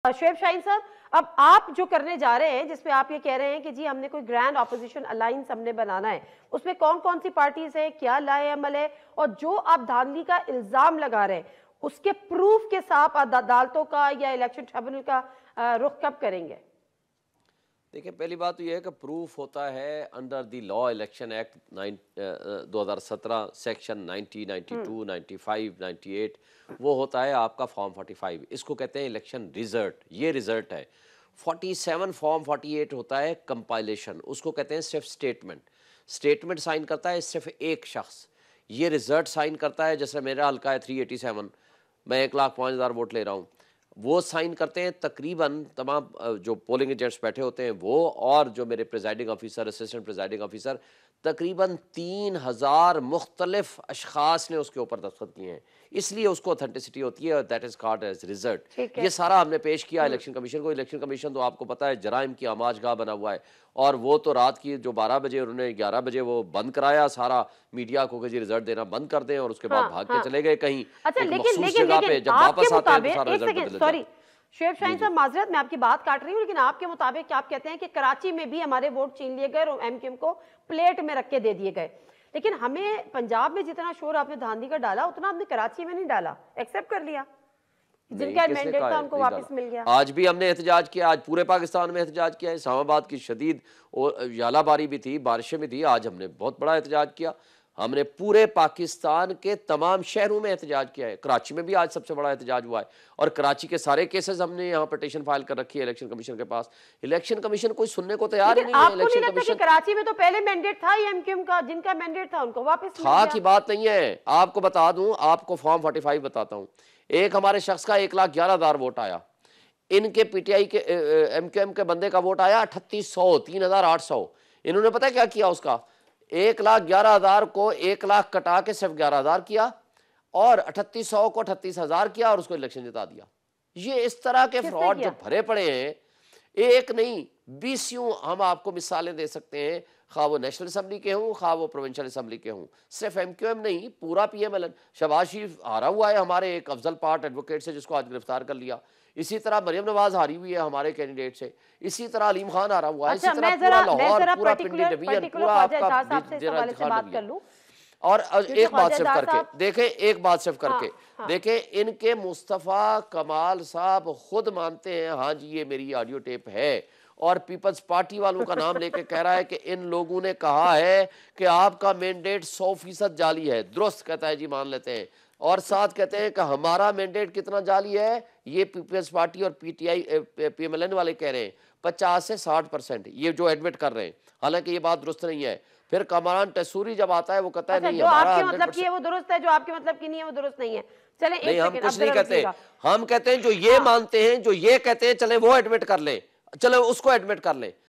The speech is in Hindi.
शुएब शाहीन साहब, अब आप जो करने जा रहे हैं, जिसमें आप ये कह रहे हैं कि जी हमने कोई ग्रैंड ऑपोजिशन अलायंस हमने बनाना है, उसमें कौन कौन सी पार्टीज है, क्या लाए अमल है, और जो आप धांधली का इल्जाम लगा रहे हैं उसके प्रूफ के साथ अदालतों का या इलेक्शन ट्रिब्यूनल का रुख कब करेंगे? देखिए, पहली बात तो यह है कि प्रूफ होता है under the law election act 2017 section 90, 92, 95, 98। वो होता है आपका फॉर्म 45, इसको कहते हैं इलेक्शन रिजल्ट। ये रिजल्ट है 47। फॉर्म 48 होता है कंपाइलेशन, उसको कहते हैं सिर्फ स्टेटमेंट। स्टेटमेंट साइन करता है सिर्फ एक शख्स, ये रिजल्ट साइन करता है। जैसे मेरा हल्का है 387, मैं 1,05,000 वोट ले रहा हूँ, वो साइन करते हैं तकरीबन तमाम जो पोलिंग एजेंट्स बैठे होते हैं वो, और जो मेरे presiding officer, assistant presiding officer, तकरीबन 3,000 मुख्तलिफ अशखास ने उसके ऊपर दस्तखत किए हैं, इसलिए उसको ऑथेंटिसिटी होती है, that is called as result. ये सारा हमने पेश किया इलेक्शन कमीशन को। इलेक्शन कमीशन तो आपको पता है जराइम की आमाजगाह बना हुआ है, और वो तो रात की जो 12 बजे उन्होंने 11 बजे वो बंद कराया सारा मीडिया को कि जी रिजल्ट देना बंद कर दें, और उसके बाद भाग के चले गए कहीं मखसूस जगह पे। जब वापस आते हैं तो सारा रिजल्ट बदल जाता है। शुएब शाहीन साहब, माजरत मैं आपकी बात काट रही हूँ, लेकिन आपके मुताबिक आप कहते हैं कि कराची में भी हमारे वोट छीन लिए गए और एमक्यूएम को प्लेट में रख के दे दिए गए, लेकिन हमें पंजाब में जितना शोर आपने धांधली का डाला उतना आपने कराची में नहीं डाला, एक्सेप्ट कर लिया। जिनका मैंडेट था उनको वापस मिल गया। आज भी हमने एहतजाज किया, आज पूरे पाकिस्तान में एहतजाज किया। इस्लामाबाद की शदीद और यालाबारी भी थी, बारिशें भी थी, आज हमने बहुत बड़ा एहतजाज किया। हमने पूरे पाकिस्तान के तमाम शहरों में एहतजाज किया है। कराची में भी आज सबसे बड़ा एहतजाज हुआ है, और कराची के सारे केसेस हमने यहाँ पिटीशन फाइल कर रखी है इलेक्शन कमीशन के पास। इलेक्शन कमीशन कोई सुनने को तैयार ही नहीं है। इलेक्शन कमीशन, कराची में तो पहले मैंडेट था एमक्यूएम का, जिनका मैंडेट था उनको वापस था की बात नहीं है। आपको बता दूं, आपको फॉर्म 45 बताता हूं। एक हमारे शख्स का 1,11,000 वोट आया, इनके पीटीआई के एमक्यूएम के बंदे का वोट आया 3,800, 3,800। इन्होंने पता क्या किया, उसका 1,11,000 को 1 लाख कटा के सिर्फ 11,000 किया, और 3,800 को 38,000 किया, और उसको इलेक्शन जिता दिया। ये इस तरह के फ्रॉड जो भरे पड़े हैं, एक नहीं 20 यूं हम आपको मिसालें दे सकते हैं, खा वो नेशनल असम्बली के हों, खा वो प्रोविंशियल असम्बली के हों। सिर्फ एमक्यूएम नहीं, पूरा पीएमएलएन। शहबाज शरीफ हारा हुआ है हमारे एक अफजल पार्ट एडवोकेट से, जिसको आज गिरफ्तार कर लिया। इसी तरह मरियम नवाज हारी हुई है हमारे कैंडिडेट से। इसी तरह अलीम खान हारा हुआ है। इसी तरह पूरा लाहौर, पूरा पिंडी डिवीजन, पूरा आपका। और एक बात सिर्फ करके देखें, एक बात सिर्फ करके देखें, इनके मुस्तफ़ा कमाल साहब खुद मानते हैं, हाँ जी ये मेरी ऑडियो टेप है, और पीपल्स पार्टी वालों का नाम लेके कह रहा है कि इन लोगों ने कहा है कि आपका मैंडेट 100% जाली है। दुरुस्त कहता है जी, मान लेते हैं। और साथ कहते हैं कि हमारा मैंडेट कितना जाली है, ये पीपल्स पार्टी और पीटीआई पीएमएलएन वाले कह रहे हैं 50 से 60%, ये जो एडमिट कर रहे हैं। हालांकि ये बात दुरुस्त नहीं है। फिर कमरान टसूरी जब आता है वो कहता है नहीं, जो आपके मतलब की है वो दुरुस्त है, जो आपके मतलब की नहीं है वो दुरुस्त नहीं है। चले नहीं, हम कुछ नहीं कहते, हम कहते हैं जो ये मानते हैं, जो ये कहते हैं चले वो एडमिट कर ले, चले उसको एडमिट कर ले।